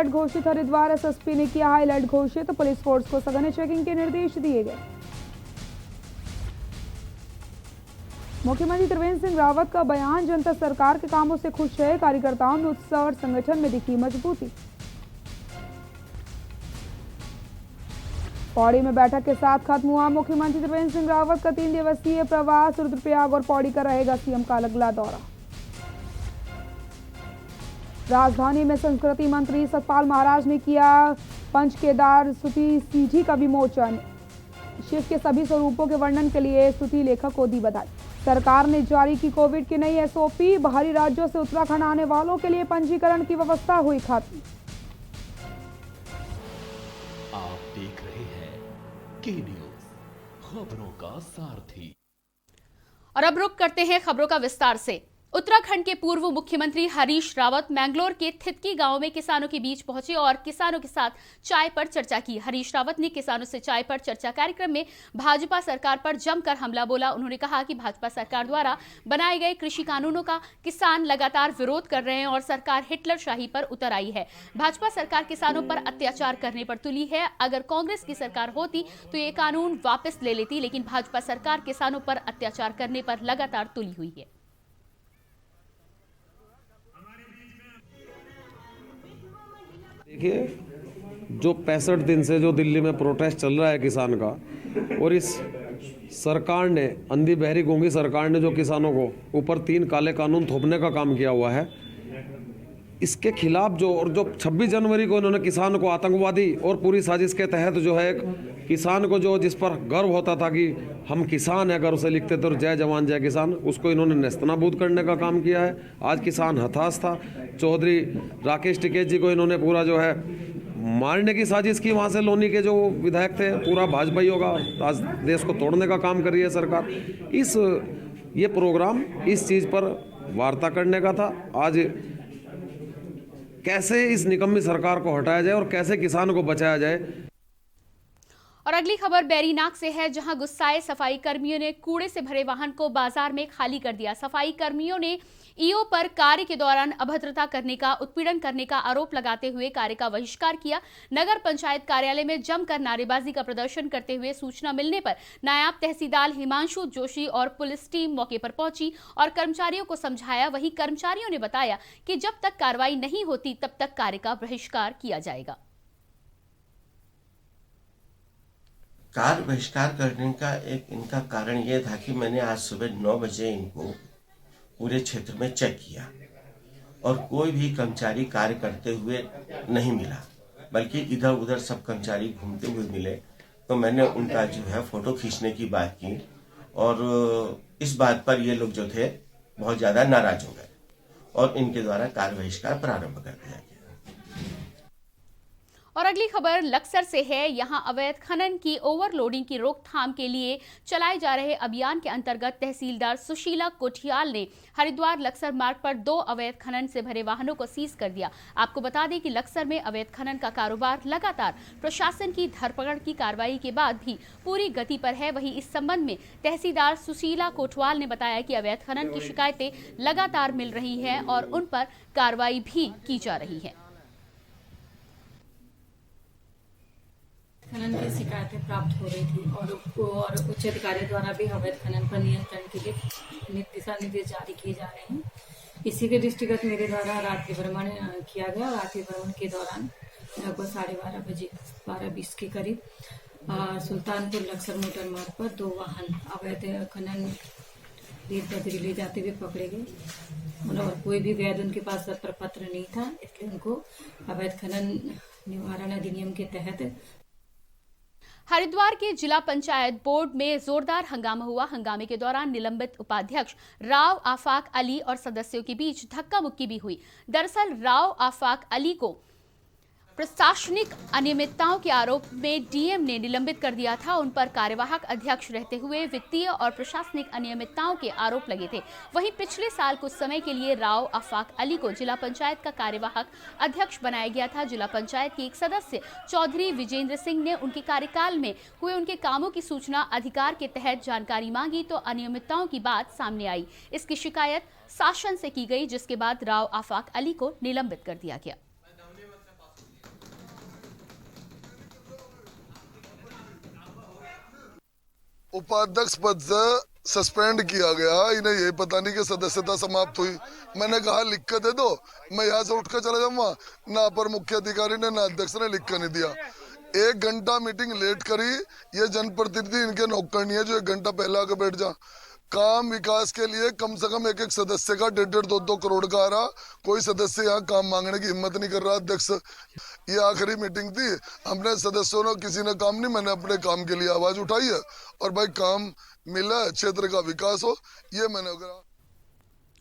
Alert घोषित। Haridwar SSP ने किया हाई अलर्ट घोषित। पुलिस फोर्स को सघन चेकिंग के निर्देश दिए गए। मुख्यमंत्री त्रिवेंद्र सिंह रावत का बयान, जनता सरकार के कामों से खुश है। कार्यकर्ताओं में उत्साह और संगठन में दिखी मजबूती। पौड़ी में बैठक के साथ खत्म हुआ मुख्यमंत्री त्रिवेंद्र सिंह रावत का 3 दिवसीय प्रवास। रुद्रप्रयाग और पौड़ी का रहेगा सीएम का अगला दौरा। राजधानी में संस्कृति मंत्री सतपाल महाराज ने किया पंच केदार स्तुति सीढ़ी का विमोचन। शिव के सभी स्वरूपों के वर्णन के लिए स्तुति लेखक को दी बधाई। सरकार ने जारी की कोविड की नई एसओपी। बाहरी राज्यों से उत्तराखंड आने वालों के लिए पंजीकरण की व्यवस्था हुई खत्म। आप देख रहे हैं के न्यूज, खबरों का सारथी। और अब रुक करते हैं खबरों का विस्तार से। उत्तराखंड के पूर्व मुख्यमंत्री हरीश रावत मैंगलोर के थितकी गांव में किसानों के बीच पहुंचे और किसानों के साथ चाय पर चर्चा की। हरीश रावत ने किसानों से चाय पर चर्चा कार्यक्रम में भाजपा सरकार पर जमकर हमला बोला। उन्होंने कहा कि भाजपा सरकार द्वारा बनाए गए कृषि कानूनों का किसान लगातार विरोध कर रहे हैं और सरकार हिटलर शाही पर उतर आई है। भाजपा सरकार किसानों पर अत्याचार करने पर तुली है। अगर कांग्रेस की सरकार होती तो ये कानून वापस ले लेती, लेकिन भाजपा सरकार किसानों पर अत्याचार करने पर लगातार तुली हुई है। देखिए, जो 65 दिन से जो दिल्ली में प्रोटेस्ट चल रहा है किसान का, और इस सरकार ने, अंधी बहरी गूंगी सरकार ने जो किसानों को ऊपर 3 काले कानून थोपने का काम किया हुआ है, इसके खिलाफ जो 26 जनवरी को इन्होंने किसान को आतंकवादी और पूरी साजिश के तहत जो है किसान को जो जिस पर गर्व होता था कि हम किसान हैं, गर्व से लिखते थे और जय जवान जय किसान, उसको इन्होंने नेस्तनाबूद करने का काम किया है। आज किसान हताश था। चौधरी राकेश टिकैत जी को इन्होंने पूरा जो है मारने की साजिश की। वहाँ से लोनी के जो विधायक थे, पूरा भाजपाई होगा, आज देश को तोड़ने का काम कर रही है सरकार। ये प्रोग्राम इस चीज़ पर वार्ता करने का था। आज कैसे इस निकम्मी सरकार को हटाया जाए और कैसे किसान को बचाया जाए। और अगली खबर बैरीनाग से है, जहां गुस्साए सफाई कर्मियों ने कूड़े से भरे वाहन को बाजार में खाली कर दिया। सफाई कर्मियों ने ईओ पर कार्य के दौरान अभद्रता करने का, उत्पीड़न करने का आरोप लगाते हुए कार्य का बहिष्कार किया। नगर पंचायत कार्यालय में जमकर नारेबाजी का प्रदर्शन करते हुए सूचना मिलने पर नायब तहसीलदार हिमांशु जोशी और पुलिस टीम मौके पर पहुंची और कर्मचारियों को समझाया। वहीं कर्मचारियों ने बताया कि जब तक कार्रवाई नहीं होती तब तक कार्य का बहिष्कार किया जाएगा। कार्य बहिष्कार करने का एक इनका कारण यह था कि मैंने आज सुबह 9 बजे इनको पूरे क्षेत्र में चेक किया और कोई भी कर्मचारी कार्य करते हुए नहीं मिला, बल्कि इधर उधर सब कर्मचारी घूमते हुए मिले। तो मैंने उनका जो है फोटो खींचने की बात की और इस बात पर ये लोग जो थे बहुत ज़्यादा नाराज हो गए और इनके द्वारा कार्य बहिष्कार प्रारंभ कर दिया गया। और अगली खबर लक्सर से है। यहां अवैध खनन की ओवरलोडिंग की रोकथाम के लिए चलाए जा रहे अभियान के अंतर्गत तहसीलदार सुशीला कोठियाल ने हरिद्वार लक्सर मार्ग पर 2 अवैध खनन से भरे वाहनों को सीज कर दिया। आपको बता दें कि लक्सर में अवैध खनन का कारोबार लगातार प्रशासन की धरपकड़ की कार्रवाई के बाद भी पूरी गति पर है। वहीं इस संबंध में तहसीलदार सुशीला कोठवाल ने बताया कि अवैध खनन की शिकायतें लगातार मिल रही हैं और उन पर कार्रवाई भी की जा रही है। खनन की शिकायतें प्राप्त हो रही थी और उच्च अधिकारी द्वारा भी अवैध खनन पर नियंत्रण के लिए दिशा निर्देश जारी किए जा रहे हैं। इसी के दृष्टिगत मेरे द्वारा रात्रि भ्रमण किया गया। रात्रि भ्रमण के दौरान लगभग 12:30 बजे 12:20 के करीब सुल्तानपुर लक्सर मोटर मार्ग पर 2 वाहन अवैध खनन रेत बजरी ले जाते हुए पकड़े गए और कोई भी वैध उनके पास प्रपत्र नहीं था, इसलिए उनको अवैध खनन निवारण अधिनियम के तहत। हरिद्वार के जिला पंचायत बोर्ड में जोरदार हंगामा हुआ। हंगामे के दौरान निलंबित उपाध्यक्ष राव आफाक अली और सदस्यों के बीच धक्का मुक्की भी हुई। दरअसल राव आफाक अली को प्रशासनिक अनियमितताओं के आरोप में डीएम ने निलंबित कर दिया था। उन पर कार्यवाहक अध्यक्ष रहते हुए वित्तीय और प्रशासनिक अनियमितताओं के आरोप लगे थे। वहीं पिछले साल कुछ समय के लिए राव आफाक अली को जिला पंचायत का कार्यवाहक अध्यक्ष बनाया गया था। जिला पंचायत के एक सदस्य चौधरी विजेंद्र सिंह ने उनके कार्यकाल में हुए उनके कामों की सूचना अधिकार के तहत जानकारी मांगी तो अनियमितताओं की बात सामने आई। इसकी शिकायत शासन से की गई, जिसके बाद राव आफाक अली को निलंबित कर दिया गया। उपाध्यक्ष पद से सस्पेंड किया गया। इन्हें यही पता नहीं कि सदस्यता समाप्त हुई। मैंने कहा लिख कर दे दो, मैं यहाँ से उठ कर चला जाऊंगा। ना अपर मुख्य अधिकारी ने ना अध्यक्ष ने लिख कर नहीं दिया। 1 घंटा मीटिंग लेट करी। ये जनप्रतिनिधि इनके नौकर नहीं है जो 1 घंटा पहले आकर बैठ जा। काम विकास के लिए कम से कम एक सदस्य का 1.5 2 करोड़ का आ रहा। कोई सदस्य यहाँ काम मांगने की हिम्मत नहीं कर रहा। अध्यक्ष, ये आखिरी मीटिंग थी, हमने सदस्यों ने किसी ने काम नहीं, मैंने अपने काम के लिए आवाज उठाई है और भाई काम मिला, क्षेत्र का विकास हो, ये मैंने कहा।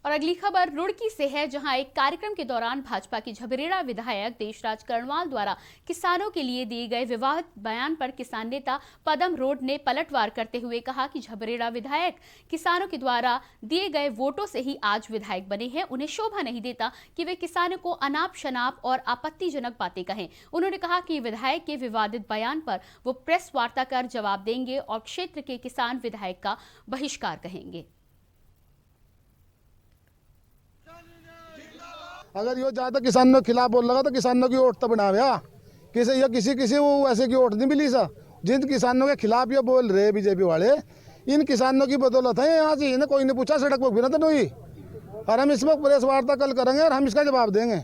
और अगली खबर रुड़की से है, जहां एक कार्यक्रम के दौरान भाजपा की झबरेड़ा विधायक देशराज कर्णवाल द्वारा किसानों के लिए दिए गए विवादित बयान पर किसान नेता पदम रोड ने पलटवार करते हुए कहा कि झबरेड़ा विधायक किसानों के द्वारा दिए गए वोटों से ही आज विधायक बने हैं। उन्हें शोभा नहीं देता कि वे किसानों को अनाप शनाप और आपत्तिजनक बातें कहें। उन्होंने कहा कि विधायक के विवादित बयान पर वो प्रेस वार्ता कर जवाब देंगे और क्षेत्र के किसान विधायक का बहिष्कार कहेंगे। अगर यो ज्यादा किसानों के खिलाफ बोल लगा तो किसानों की वोट तो बनावे। किसी वो ऐसे की वोट नहीं मिली सा। जिन किसानों के खिलाफ ये बोल रहे बीजेपी वाले, इन किसानों की बदौलत है यहाँ से। इन्हें कोई नहीं पूछा, सड़क पर बिना तो नहीं। और हम इस वक्त प्रेस वार्ता कल करेंगे और हम इसका जवाब देंगे।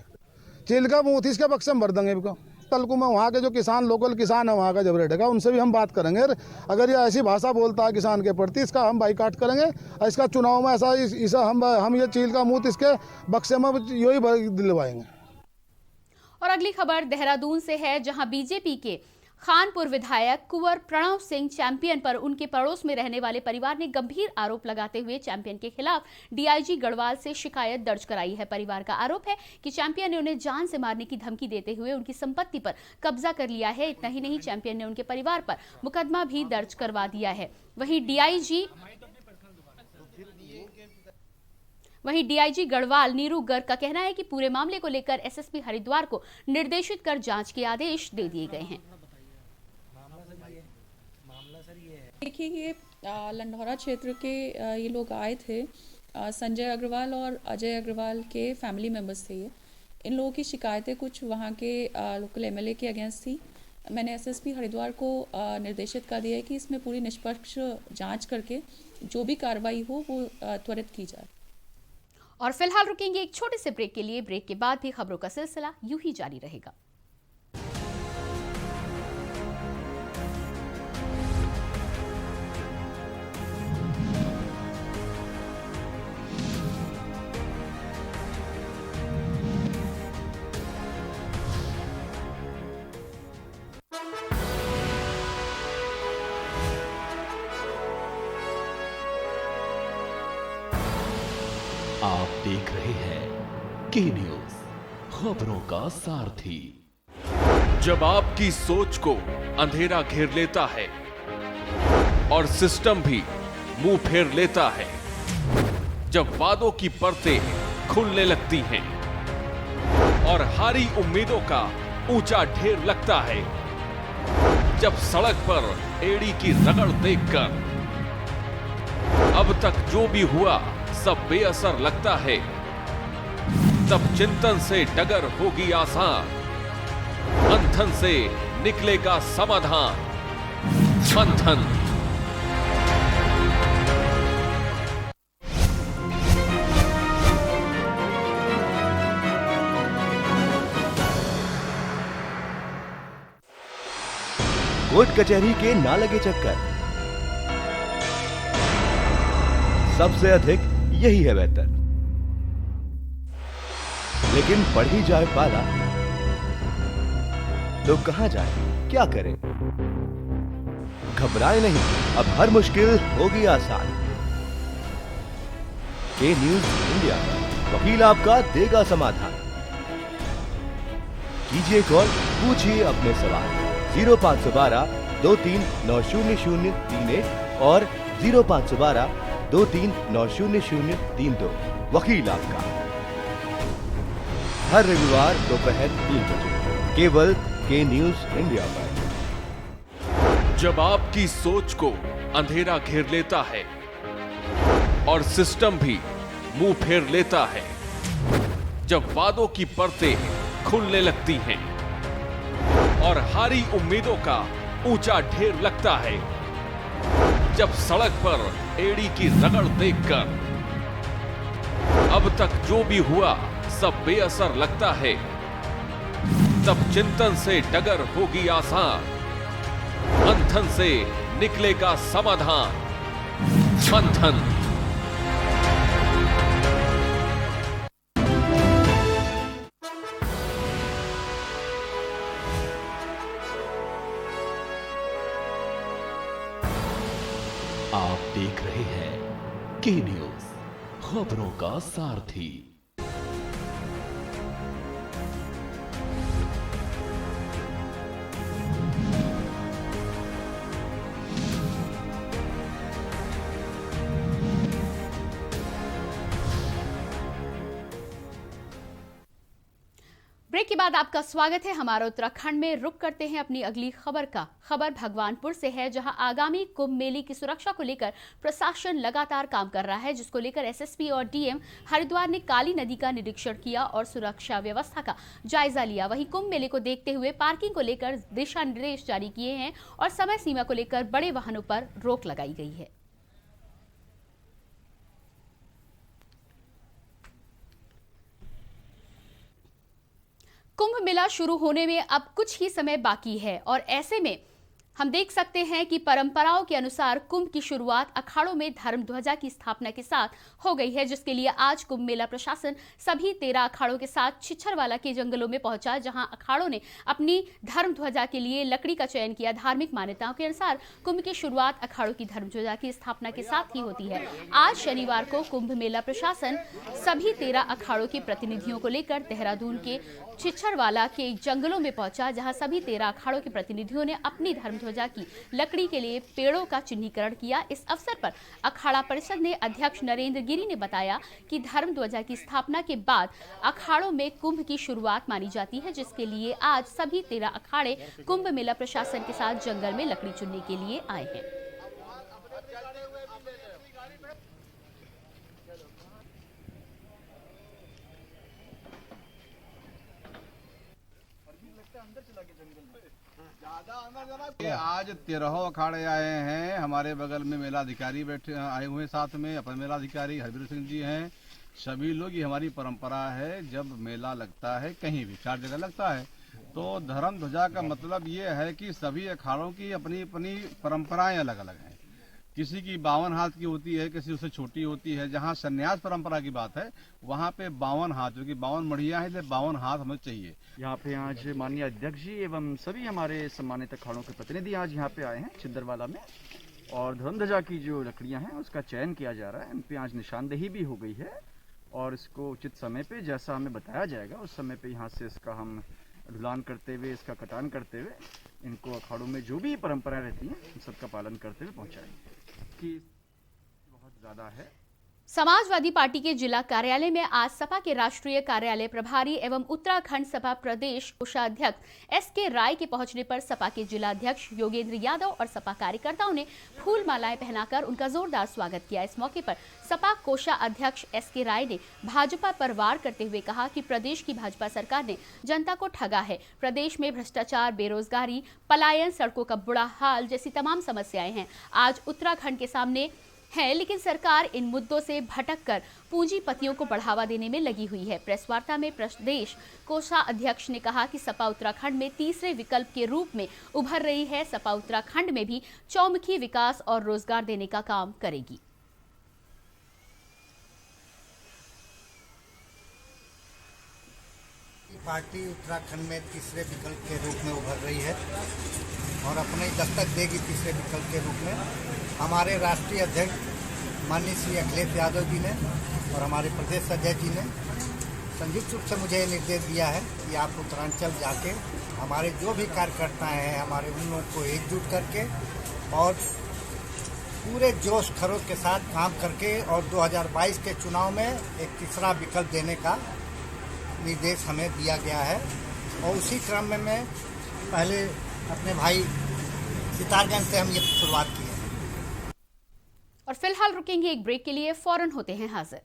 चील का मुँह इसके पक्ष में भर देंगे इनको। कल को मैं वहाँ के जो किसान लोकल किसान है वहाँ का झबरेड़े का, उनसे भी हम बात करेंगे। अगर ये ऐसी भाषा बोलता है किसान के प्रति, इसका हम बाइकाट करेंगे। इसका चुनाव में ऐसा इसा हम ये चील का मुंह इसके बक्से में यही दिलवाएंगे। और अगली खबर देहरादून से है, जहां बीजेपी के खानपुर विधायक कुंवर प्रणव सिंह चैंपियन पर उनके पड़ोस में रहने वाले परिवार ने गंभीर आरोप लगाते हुए चैंपियन के खिलाफ डीआईजी गढ़वाल से शिकायत दर्ज कराई है। परिवार का आरोप है कि चैंपियन ने उन्हें जान से मारने की धमकी देते हुए उनकी संपत्ति पर कब्जा कर लिया है। इतना ही नहीं, चैंपियन ने उनके परिवार पर मुकदमा भी दर्ज करवा दिया है। वहीं डीआईजी गढ़वाल नीरू गर्ग का कहना है कि पूरे मामले को लेकर एसएसपी हरिद्वार को निर्देशित कर जांच के आदेश दे दिए गए हैं। देखिए, ये लंढौरा क्षेत्र के ये लोग आए थे। संजय अग्रवाल और अजय अग्रवाल के फैमिली मेंबर्स थे ये। इन लोगों की शिकायतें कुछ वहाँ के लोकल एमएलए के अगेंस्ट थी। मैंने एसएसपी हरिद्वार को निर्देशित कर दिया है कि इसमें पूरी निष्पक्ष जांच करके जो भी कार्रवाई हो वो त्वरित की जाए। और फिलहाल रुकेंगे एक छोटे से ब्रेक के लिए। ब्रेक के बाद भी खबरों का सिलसिला यूं ही जारी रहेगा। आप देख रहे हैं के न्यूज, खबरों का सारथी। जब आपकी सोच को अंधेरा घेर लेता है और सिस्टम भी मुंह फेर लेता है, जब वादों की परतें खुलने लगती हैं और हारी उम्मीदों का ऊंचा ढेर लगता है, जब सड़क पर एड़ी की रगड़ देखकर अब तक जो भी हुआ सब बेअसर लगता है, तब चिंतन से डगर होगी आसान, मंथन से निकलेगा समाधान। मंथन। कोर्ट कचहरी के ना लगे चक्कर, सबसे अधिक यही है बेहतर। लेकिन बढ़ ही जाए पाला तो कहां जाए, क्या करें? घबराए नहीं, अब हर मुश्किल होगी आसान। के न्यूज इंडिया वकील आपका देगा समाधान। कीजिए कॉल, पूछिए अपने सवाल। 0512 23900031 और 0512 23900032। वकील आपका हर रविवार दोपहर 3 बजे केवल के न्यूज इंडिया पर। जब आपकी सोच को अंधेरा घेर लेता है और सिस्टम भी मुंह फेर लेता है, जब वादों की परतें खुलने लगती हैं और हारी उम्मीदों का ऊंचा ढेर लगता है, जब सड़क पर एड़ी की रगड़ देखकर अब तक जो भी हुआ सब बेअसर लगता है, तब चिंतन से डगर होगी आसान, मंथन से निकलेगा समाधान। मंथन। आप देख रहे हैं के न्यूज, खबरों का सारथी। ब्रेक के बाद आपका स्वागत है। हमारा उत्तराखंड में रुक करते हैं अपनी अगली खबर का। खबर भगवानपुर से है, जहां आगामी कुंभ मेले की सुरक्षा को लेकर प्रशासन लगातार काम कर रहा है, जिसको लेकर एसएसपी और डीएम हरिद्वार ने काली नदी का निरीक्षण किया और सुरक्षा व्यवस्था का जायजा लिया। वहीं कुंभ मेले को देखते हुए पार्किंग को लेकर दिशा निर्देश जारी किए हैं और समय सीमा को लेकर बड़े वाहनों पर रोक लगाई गई है। कुंभ मेला शुरू होने में अब कुछ ही समय बाकी है और ऐसे में हम देख सकते हैं कि परंपराओं के अनुसार कुंभ की शुरुआत अखाड़ों में धर्म ध्वजा की स्थापना के साथ हो गई है, जिसके लिए आज कुंभ मेला प्रशासन सभी 13 अखाड़ों के साथ छिछरवाला के जंगलों में पहुंचा, जहां अखाड़ों ने अपनी धर्म ध्वजा के लिए लकड़ी का चयन किया। धार्मिक मान्यताओं के अनुसार कुंभ की शुरुआत अखाड़ों की धर्म ध्वजा की स्थापना के साथ ही होती है। आज शनिवार को कुंभ मेला प्रशासन सभी 13 अखाड़ों के प्रतिनिधियों को लेकर देहरादून के छिछरवाला के जंगलों में पहुंचा, जहां सभी 13 अखाड़ों के प्रतिनिधियों ने अपनी धर्म ध्वजा की लकड़ी के लिए पेड़ों का चिन्हीकरण किया। इस अवसर पर अखाड़ा परिषद ने अध्यक्ष नरेंद्र गिरी ने बताया कि धर्म ध्वजा की स्थापना के बाद अखाड़ों में कुंभ की शुरुआत मानी जाती है, जिसके लिए आज सभी 13 अखाड़े कुंभ मेला प्रशासन के साथ जंगल में लकड़ी चुनने के लिए आए हैं। आज 13 अखाड़े आए हैं। हमारे बगल में मेला अधिकारी बैठे आए हुए हैं, साथ में अपर मेला अधिकारी हरवीर सिंह जी हैं। सभी लोग, ये हमारी परंपरा है, जब मेला लगता है कहीं भी 4 जगह लगता है, तो धर्म ध्वजा का मतलब ये है कि सभी अखाड़ों की अपनी अपनी परंपराएं अलग अलग हैं। किसी की 52 हाथ की होती है, किसी उससे छोटी होती है। जहाँ संन्यास परंपरा की बात है वहाँ पे 52 हाथ, क्योंकि 52 मढ़िया है, 52 हाथ हमें चाहिए। यहाँ पे आज माननीय अध्यक्ष जी एवं सभी हमारे सम्मानित अखाड़ों के प्रतिनिधि आज यहाँ पे आए हैं छिंदरवाला में, और धर्म ध्वजा की जो लकड़ियाँ हैं उसका चयन किया जा रहा है। इन पे आज निशानदेही भी हो गई है और इसको उचित समय पे जैसा हमें बताया जाएगा उस समय पे यहाँ से इसका हम ढुलान करते हुए, इसका कटान करते हुए इनको अखाड़ों में जो भी परंपराएं रहती हैं उन सबका पालन करते हुए पहुँचाएंगे। कि बहुत ज़्यादा है। समाजवादी पार्टी के जिला कार्यालय में आज सपा के राष्ट्रीय कार्यालय प्रभारी एवं उत्तराखंड सपा प्रदेश कोषाध्यक्ष एसके राय के पहुंचने पर सपा के जिला अध्यक्ष योगेंद्र यादव और सपा कार्यकर्ताओं ने फूल मालाएं पहनाकर उनका जोरदार स्वागत किया। इस मौके पर सपा कोषाध्यक्ष एसके राय ने भाजपा पर वार करते हुए कहा कि प्रदेश की भाजपा सरकार ने जनता को ठगा है। प्रदेश में भ्रष्टाचार, बेरोजगारी, पलायन, सड़कों का बुरा हाल जैसी तमाम समस्याएं हैं आज उत्तराखंड के सामने है, लेकिन सरकार इन मुद्दों से भटककर पूंजीपतियों को बढ़ावा देने में लगी हुई है। प्रेस वार्ता में प्रदेश कोषाध्यक्ष ने कहा कि सपा उत्तराखंड में तीसरे विकल्प के रूप में उभर रही है। सपा उत्तराखंड में भी चौमुखी विकास और रोजगार देने का काम करेगी। पार्टी उत्तराखंड में तीसरे विकल्प के रूप में उभर रही है और अपने दस्तक देगी तीसरे विकल्प के रूप में। हमारे राष्ट्रीय अध्यक्ष माननीय श्री अखिलेश यादव जी ने और हमारे प्रदेश अध्यक्ष जी ने संयुक्त रूप से मुझे निर्देश दिया है कि आप उत्तरांचल जाके हमारे जो भी कार्यकर्ता हैं हमारे उन लोगों को एकजुट करके और पूरे जोश खरोश के साथ काम करके और 2022 के चुनाव में एक तीसरा विकल्प देने का निर्देश हमें दिया गया है। और उसी क्रम में मैं पहले अपने भाई सितारगंज से हम ये शुरुआत की है। और फिलहाल रुकेंगे एक ब्रेक के लिए, फौरन होते हैं हाजिर।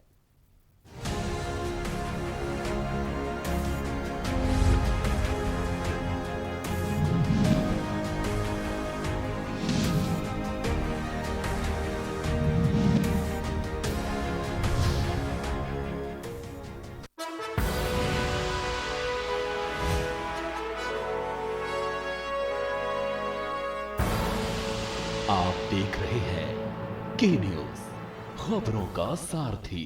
आप देख रहे हैं के न्यूज, खबरों का सारथी।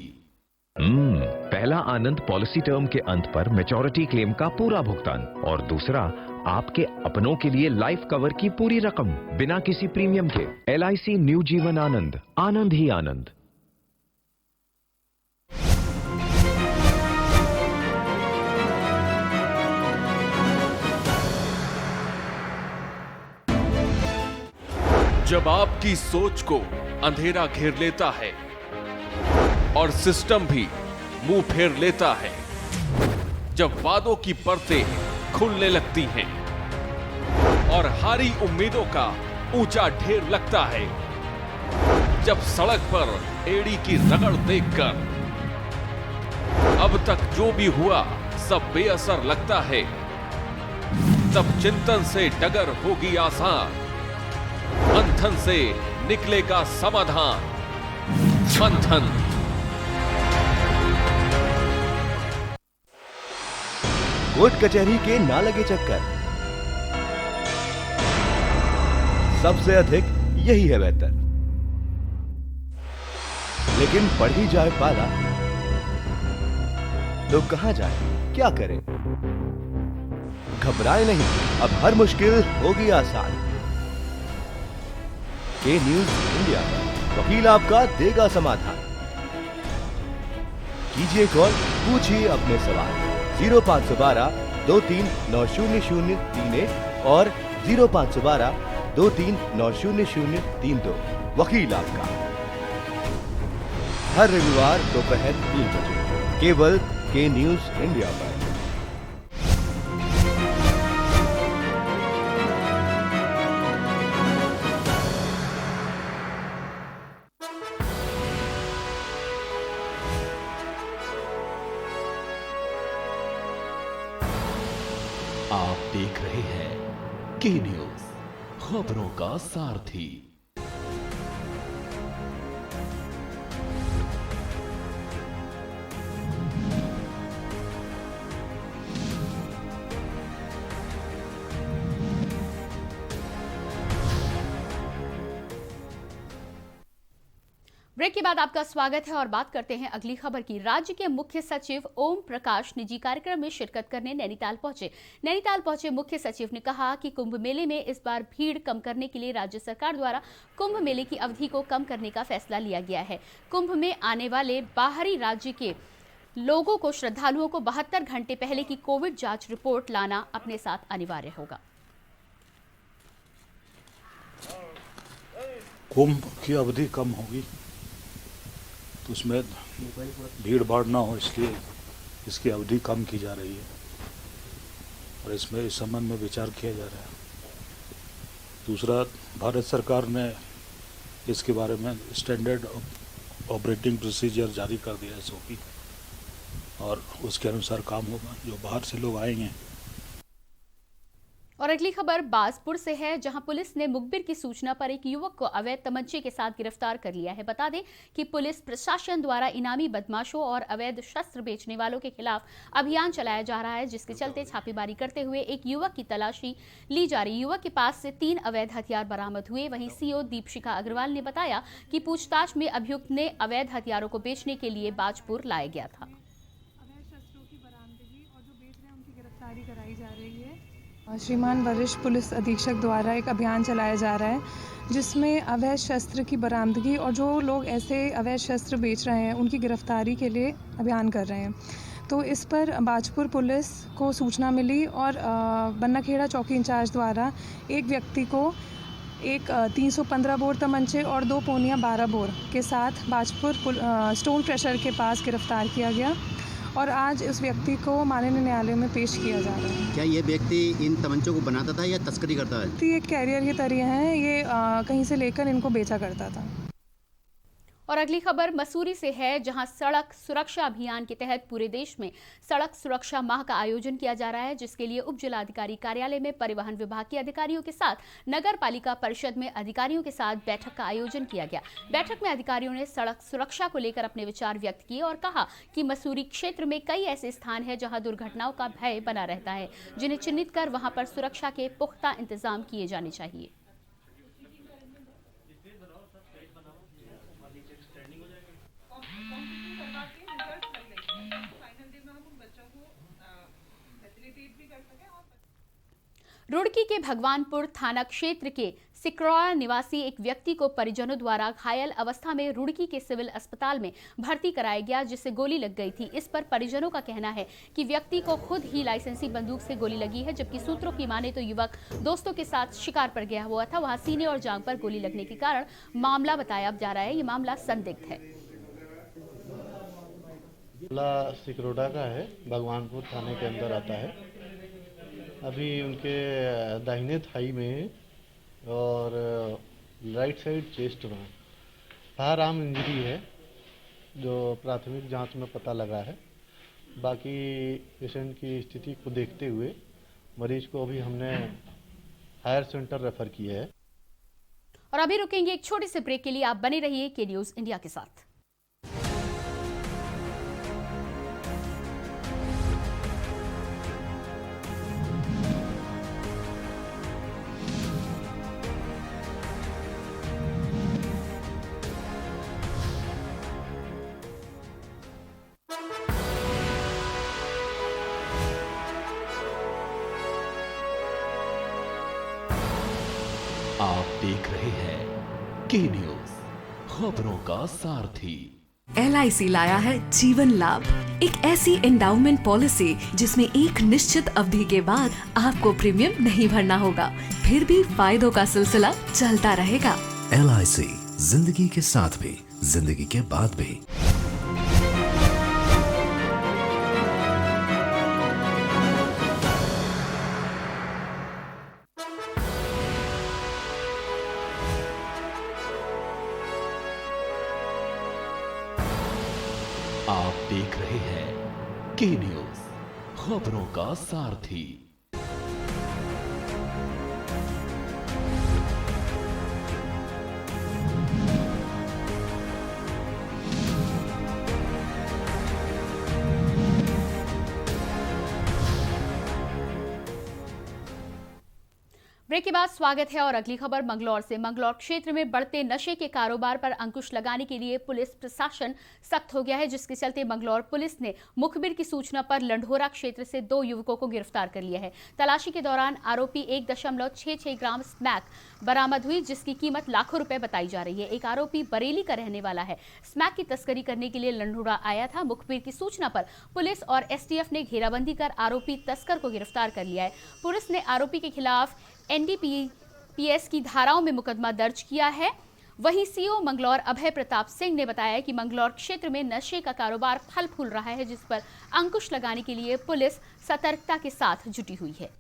पहला आनंद पॉलिसी टर्म के अंत पर मैच्योरिटी क्लेम का पूरा भुगतान और दूसरा आपके अपनों के लिए लाइफ कवर की पूरी रकम बिना किसी प्रीमियम के। LIC न्यू जीवन आनंद, आनंद ही आनंद। जब आपकी सोच को अंधेरा घेर लेता है और सिस्टम भी मुंह फेर लेता है, जब वादों की परतें खुलने लगती हैं और हारी उम्मीदों का ऊंचा ढेर लगता है, जब सड़क पर एड़ी की रगड़ देखकर अब तक जो भी हुआ सब बेअसर लगता है, तब चिंतन से डगर होगी आसान, मंथन से निकलेगा समाधान। मंथन। कोर्ट कचहरी के ना लगे चक्कर, सबसे अधिक यही है बेहतर। लेकिन बढ़ ही जाए पाला तो कहां जाए, क्या करें? घबराए नहीं, अब हर मुश्किल होगी आसान। के न्यूज इंडिया पर वकील आपका देगा समाधान। कीजिए कॉल, पूछिए अपने सवाल 0512 23900031 और 0512 23900032। वकील आपका हर रविवार दोपहर 3 बजे केवल के न्यूज इंडिया पर। आप देख रहे हैं के न्यूज, खबरों का सारथी। ब्रेक के बाद आपका स्वागत है और बात करते हैं अगली खबर की। राज्य के मुख्य सचिव ओम प्रकाश निजी कार्यक्रम में शिरकत करने नैनीताल पहुंचे। नैनीताल पहुंचे मुख्य सचिव ने कहा कि कुंभ मेले में इस बार भीड़ कम करने के लिए राज्य सरकार द्वारा कुंभ मेले की अवधि को कम करने का फैसला लिया गया है। कुंभ में आने वाले बाहरी राज्य के लोगों को, श्रद्धालुओं को 72 घंटे पहले की कोविड जांच रिपोर्ट लाना अपने साथ अनिवार्य होगा। कुंभ की अवधि कम होगी तो उसमें भीड़ भाड़ ना हो, इसलिए इसकी अवधि कम की जा रही है और इसमें इस संबंध में विचार किया जा रहा है। दूसरा, भारत सरकार ने इसके बारे में स्टैंडर्ड ऑपरेटिंग प्रोसीजर जारी कर दिया है SOP, और उसके अनुसार काम होगा। जो बाहर से लोग आएंगे। और अगली खबर बाजपुर से है, जहां पुलिस ने मुखबिर की सूचना पर एक युवक को अवैध तमंचे के साथ गिरफ्तार कर लिया है। बता दें कि पुलिस प्रशासन द्वारा इनामी बदमाशों और अवैध शस्त्र बेचने वालों के खिलाफ अभियान चलाया जा रहा है, जिसके चलते छापेमारी करते हुए एक युवक की तलाशी ली जा रही। युवक के पास से 3 अवैध हथियार बरामद हुए। वहीं CO दीपशिखा अग्रवाल ने बताया कि पूछताछ में अभियुक्त ने अवैध हथियारों को बेचने के लिए बाजपुर लाया गया था। श्रीमान वरिष्ठ पुलिस अधीक्षक द्वारा एक अभियान चलाया जा रहा है, जिसमें अवैध शस्त्र की बरामदगी और जो लोग ऐसे अवैध शस्त्र बेच रहे हैं उनकी गिरफ्तारी के लिए अभियान कर रहे हैं। तो इस पर बाजपुर पुलिस को सूचना मिली और बन्नाखेड़ा चौकी इंचार्ज द्वारा एक व्यक्ति को एक 315 बोर तमंचे और 2 पोनिया 12 बोर के साथ बाजपुर स्टोन क्रशर के पास गिरफ्तार किया गया और आज उस व्यक्ति को माननीय न्यायालय में पेश किया जा रहा है। क्या ये व्यक्ति इन तमंचों को बनाता था या तस्करी करता है? ये कैरियर की तरह हैं, ये कहीं से लेकर इनको बेचा करता था। और अगली खबर मसूरी से है, जहां सड़क सुरक्षा अभियान के तहत पूरे देश में सड़क सुरक्षा माह का आयोजन किया जा रहा है, जिसके लिए उप जिलाधिकारी कार्यालय में परिवहन विभाग के अधिकारियों के साथ नगर पालिका परिषद में अधिकारियों के साथ बैठक का आयोजन किया गया। बैठक में अधिकारियों ने सड़क सुरक्षा को लेकर अपने विचार व्यक्त किए और कहा कि मसूरी क्षेत्र में कई ऐसे स्थान हैं जहां दुर्घटनाओं का भय बना रहता है, जिन्हें चिन्हित कर वहां पर सुरक्षा के पुख्ता इंतजाम किए जाने चाहिए। रुड़की के भगवानपुर थाना क्षेत्र के सिकरौरा निवासी एक व्यक्ति को परिजनों द्वारा घायल अवस्था में रुड़की के सिविल अस्पताल में भर्ती कराया गया, जिससे गोली लग गई थी। इस पर परिजनों का कहना है कि व्यक्ति को खुद ही लाइसेंसी बंदूक से गोली लगी है, जबकि सूत्रों की माने तो युवक दोस्तों के साथ शिकार पर गया हुआ था। वहां सीने और जांघ पर गोली लगने के कारण मामला बताया जा रहा है। ये मामला संदिग्ध है। सिकरौरा का है, भगवानपुर थाने के अंदर आता है। अभी उनके दाहिने थाई में और राइट साइड चेस्ट में फायर आर्म इंजरी है, जो प्राथमिक जांच में पता लगा है। बाकी पेशेंट की स्थिति को देखते हुए मरीज को अभी हमने हायर सेंटर रेफर किया है। और अभी रुकेंगे एक छोटे से ब्रेक के लिए। आप बने रहिए के न्यूज इंडिया के साथ। आप देख रहे हैं के न्यूज, खबरों का सारथी। LIC लाया है जीवन लाभ, एक ऐसी एंडाउमेंट पॉलिसी जिसमें एक निश्चित अवधि के बाद आपको प्रीमियम नहीं भरना होगा, फिर भी फायदों का सिलसिला चलता रहेगा। LIC, जिंदगी के साथ भी, जिंदगी के बाद भी। आप देख रहे हैं के न्यूज, खबरों का सारथी। ब्रेक के बाद स्वागत है और अगली खबर मंगलौर से। मंगलौर क्षेत्र में बढ़ते नशे के कारोबार पर अंकुश लगाने के लिए पुलिस प्रशासन सख्त हो गया है, जिसके चलते मंगलौर पुलिस ने मुखबिर की सूचना पर लंढोरा क्षेत्र से 2 युवकों को गिरफ्तार कर लिया है। तलाशी के दौरान आरोपी 1.66 ग्राम स्मैक बरामद हुई, जिसकी कीमत लाखों रुपए बताई जा रही है। एक आरोपी बरेली का रहने वाला है, स्मैक की तस्करी करने के लिए लंढोरा आया था। मुखबिर की सूचना पर पुलिस और STF ने घेराबंदी कर आरोपी तस्कर को गिरफ्तार कर लिया है। पुलिस ने आरोपी के खिलाफ NDPS की धाराओं में मुकदमा दर्ज किया है। वहीं CO मंगलौर अभय प्रताप सिंह ने बताया कि मंगलौर क्षेत्र में नशे का कारोबार फल फूल रहा है, जिस पर अंकुश लगाने के लिए पुलिस सतर्कता के साथ जुटी हुई है।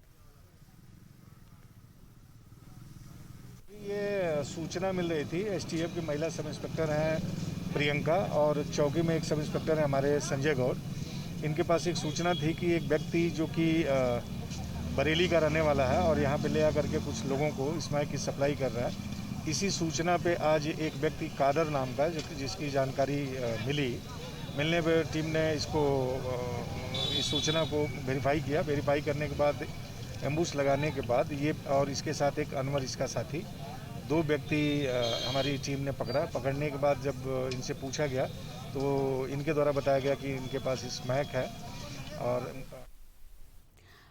ये सूचना मिल रही थी, STF की महिला सब इंस्पेक्टर हैं प्रियंका और चौकी में एक सब इंस्पेक्टर हैं हमारे संजय गौर। इनके पास एक सूचना थी कि एक व्यक्ति जो कि बरेली का रहने वाला है और यहाँ पे ले आकर के कुछ लोगों को स्मैक की सप्लाई कर रहा है। इसी सूचना पे आज एक व्यक्ति कादर नाम का जिसकी जानकारी मिलने पे टीम ने इस सूचना को वेरीफाई किया। वेरीफाई करने के बाद एम्बुश लगाने के बाद ये और इसके साथ एक अनवर इसका साथी 2 व्यक्ति हमारी टीम ने पकड़ने के बाद जब इनसे पूछा गया तो इनके द्वारा बताया गया कि इनके पास स्मैक है। और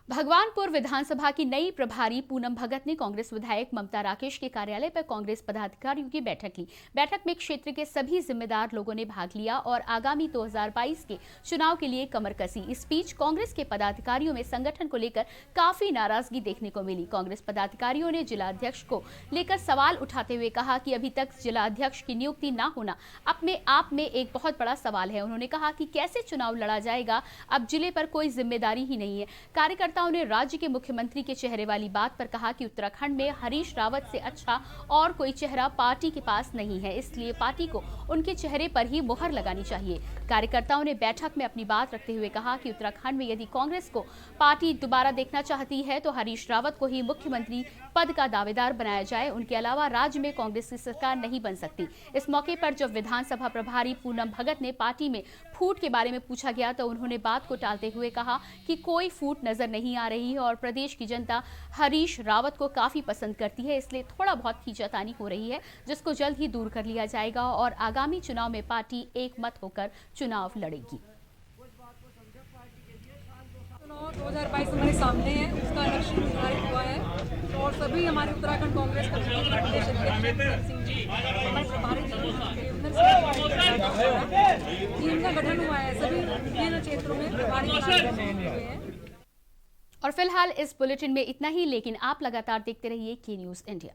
भगवानपुर विधानसभा की नई प्रभारी पूनम भगत ने कांग्रेस विधायक ममता राकेश के कार्यालय पर कांग्रेस पदाधिकारियों की बैठक ली। बैठक में क्षेत्र के सभी जिम्मेदार लोगों ने भाग लिया और आगामी 2022 के चुनाव के लिए कमर कसी। इस बीच कांग्रेस के पदाधिकारियों में संगठन को लेकर काफी नाराजगी देखने को मिली। कांग्रेस पदाधिकारियों ने जिलाध्यक्ष को लेकर सवाल उठाते हुए कहा कि अभी तक जिलाध्यक्ष की नियुक्ति न होना अपने आप में एक बहुत बड़ा सवाल है। उन्होंने कहा कि कैसे चुनाव लड़ा जाएगा, अब जिले पर कोई जिम्मेदारी ही नहीं है। कार्यकर्ताओं ने राज्य के मुख्यमंत्री के चेहरे वाली बात पर कहा कि उत्तराखंड में हरीश रावत से अच्छा और कोई चेहरा पार्टी के पास नहीं है, इसलिए पार्टी को उनके चेहरे पर ही मुहर लगानी चाहिए। कार्यकर्ताओं ने बैठक में अपनी बात रखते हुए कहा कि उत्तराखंड में यदि कांग्रेस को पार्टी दोबारा देखना चाहती है तो हरीश रावत को ही मुख्यमंत्री पद का दावेदार बनाया जाए। उनके अलावा राज्य में कांग्रेस की सरकार नहीं बन सकती। इस मौके पर जब विधानसभा प्रभारी पूनम भगत ने पार्टी में फूट के बारे में पूछा गया तो उन्होंने बात को टालते हुए कहा कि कोई फूट नजर नहीं आ रही है और प्रदेश की जनता हरीश रावत को काफी पसंद करती है, इसलिए थोड़ा बहुत खींचातानी हो रही है, जिसको जल्द ही दूर कर लिया जाएगा और आगामी चुनाव में पार्टी एक मत होकर चुनाव लड़ेगी। 2022 हमारे सामने है, उसका इलेक्शन निर्धारित हुआ है सभी हमारे उत्तराखंड कांग्रेस कमेटी के प्रदेश अध्यक्ष सिंह जी, हमारे प्रभारी टीम का गठन हुआ है। सभी विभिन्न क्षेत्रों में प्रभारी हुए हैं। और फिलहाल इस बुलेटिन में इतना ही, लेकिन आप लगातार देखते रहिए के न्यूज़ इंडिया।